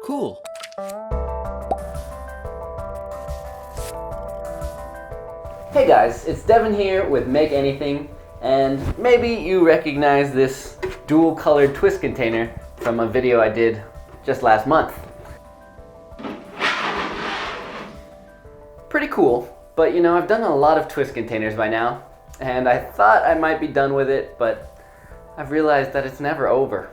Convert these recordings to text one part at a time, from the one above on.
Cool. Hey guys, it's Devin here with Make Anything, and maybe you recognize this dual colored twist container from a video I did just last month. Pretty cool, but I've done a lot of twist containers by now, and I thought I might be done with it, but I've realized that it's never over.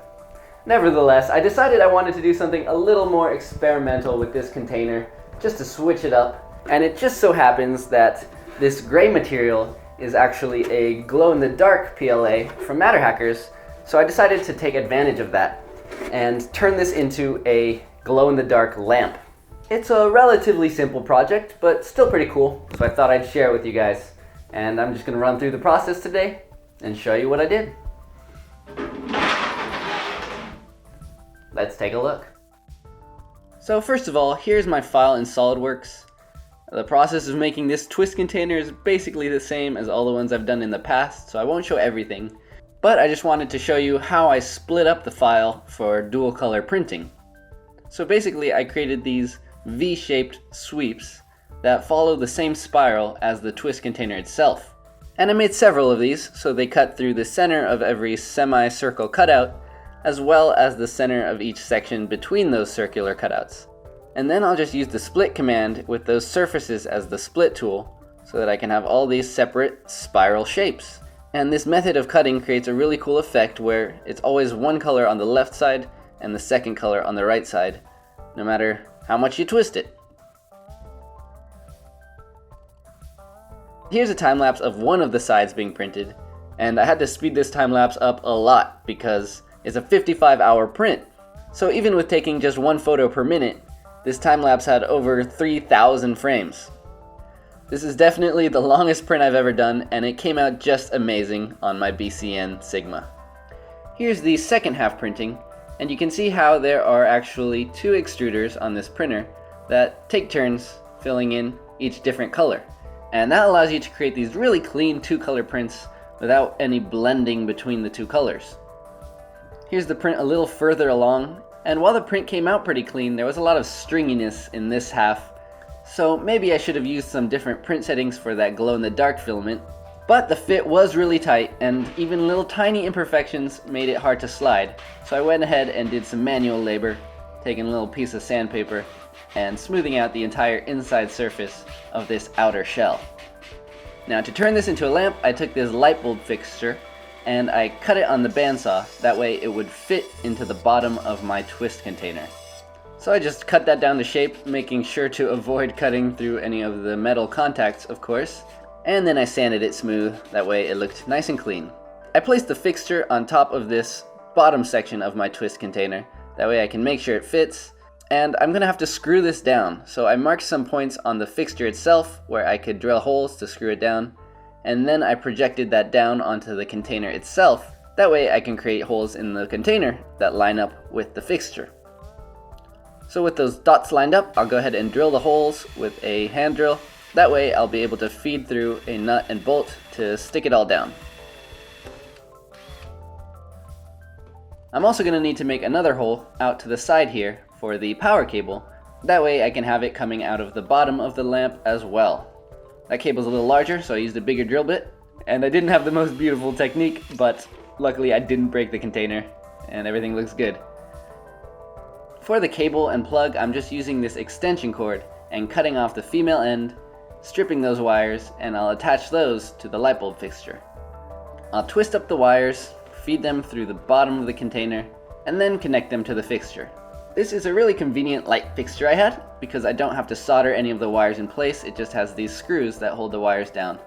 Nevertheless, I decided I wanted to do something a little more experimental with this container, just to switch it up, and it just so happens that this gray material is actually a glow-in-the-dark PLA from Matter Hackers, so I decided to take advantage of that and turn this into a glow-in-the-dark lamp. It's a relatively simple project, but still pretty cool, so I thought I'd share it with you guys. And I'm just going to run through the process today and show you what I did. Let's take a look. So first of all, here's my file in SolidWorks. The process of making this twist container is basically the same as all the ones I've done in the past, so I won't show everything. But I just wanted to show you how I split up the file for dual color printing. So basically I created these V-shaped sweeps that follow the same spiral as the twist container itself. And I made several of these, so they cut through the center of every semicircle cutout, as well as the center of each section between those circular cutouts. And then I'll just use the split command with those surfaces as the split tool so that I can have all these separate spiral shapes. And this method of cutting creates a really cool effect where it's always one color on the left side and the second color on the right side, no matter how much you twist it. Here's a time lapse of one of the sides being printed, and I had to speed this time lapse up a lot because it's a 55-hour print. So even with taking just one photo per minute, this time lapse had over 3,000 frames. This is definitely the longest print I've ever done, and it came out just amazing on my BCN Sigma. Here's the second half printing, and you can see how there are actually two extruders on this printer that take turns filling in each different color. And that allows you to create these really clean two-color prints without any blending between the two colors. Here's the print a little further along, and while the print came out pretty clean, there was a lot of stringiness in this half, so maybe I should have used some different print settings for that glow-in-the-dark filament. But the fit was really tight, and even little tiny imperfections made it hard to slide, so I went ahead and did some manual labor, taking a little piece of sandpaper and smoothing out the entire inside surface of this outer shell. Now to turn this into a lamp, I took this light bulb fixture and I cut it on the bandsaw, that way it would fit into the bottom of my twist container. So I just cut that down to shape, making sure to avoid cutting through any of the metal contacts, of course, and then I sanded it smooth, that way it looked nice and clean. I placed the fixture on top of this bottom section of my twist container, that way I can make sure it fits, and I'm gonna have to screw this down, so I marked some points on the fixture itself where I could drill holes to screw it down, and then I projected that down onto the container itself. That way I can create holes in the container that line up with the fixture. So with those dots lined up, I'll go ahead and drill the holes with a hand drill. That way I'll be able to feed through a nut and bolt to stick it all down. I'm also going to need to make another hole out to the side here for the power cable. That way I can have it coming out of the bottom of the lamp as well. That cable's a little larger, so I used a bigger drill bit, and I didn't have the most beautiful technique, but luckily I didn't break the container, and everything looks good. For the cable and plug, I'm just using this extension cord and cutting off the female end, stripping those wires, and I'll attach those to the light bulb fixture. I'll twist up the wires, feed them through the bottom of the container, and then connect them to the fixture. This is a really convenient light fixture I had, because I don't have to solder any of the wires in place, it just has these screws that hold the wires down.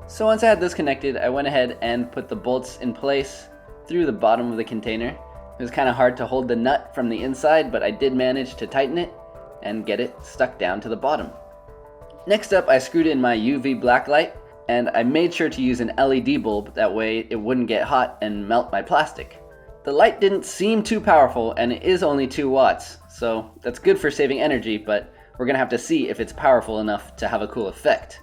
So once I had this connected, I went ahead and put the bolts in place through the bottom of the container. It was kind of hard to hold the nut from the inside, but I did manage to tighten it and get it stuck down to the bottom. Next up, I screwed in my UV blacklight, and I made sure to use an LED bulb, that way it wouldn't get hot and melt my plastic. The light didn't seem too powerful, and it is only 2 watts, so that's good for saving energy, but we're gonna have to see if it's powerful enough to have a cool effect.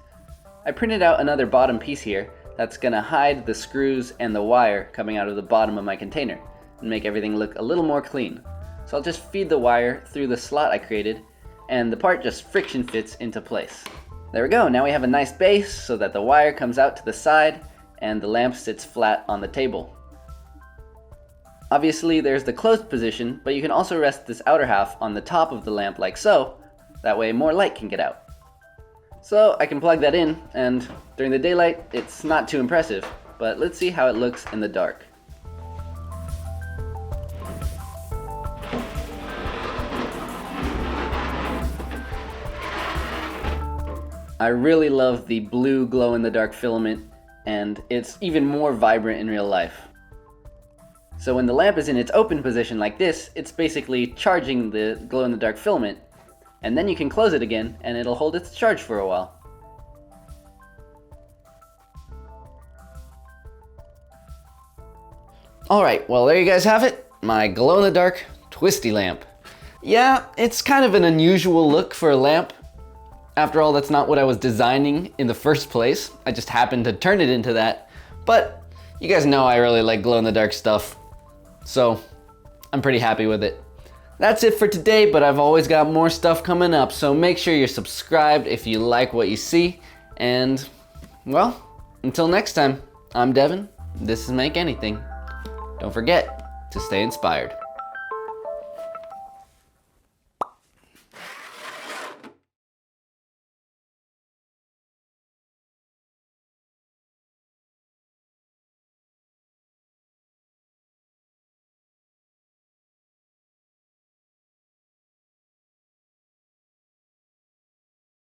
I printed out another bottom piece here that's gonna hide the screws and the wire coming out of the bottom of my container and make everything look a little more clean. So I'll just feed the wire through the slot I created, and the part just friction fits into place. There we go, now we have a nice base so that the wire comes out to the side and the lamp sits flat on the table. Obviously there's the closed position, but you can also rest this outer half on the top of the lamp like so, that way more light can get out. So I can plug that in, and during the daylight it's not too impressive, but let's see how it looks in the dark. I really love the blue glow-in-the-dark filament, and it's even more vibrant in real life. So when the lamp is in its open position like this, it's basically charging the glow-in-the-dark filament, and then you can close it again and it'll hold its charge for a while. Alright, well there you guys have it, my glow-in-the-dark Twisty lamp. Yeah, it's kind of an unusual look for a lamp. After all, that's not what I was designing in the first place. I just happened to turn it into that. But you guys know I really like glow-in-the-dark stuff, so I'm pretty happy with it. That's it for today, but I've always got more stuff coming up, so make sure you're subscribed if you like what you see. And, well, until next time, I'm Devin. This is Make Anything. Don't forget to stay inspired.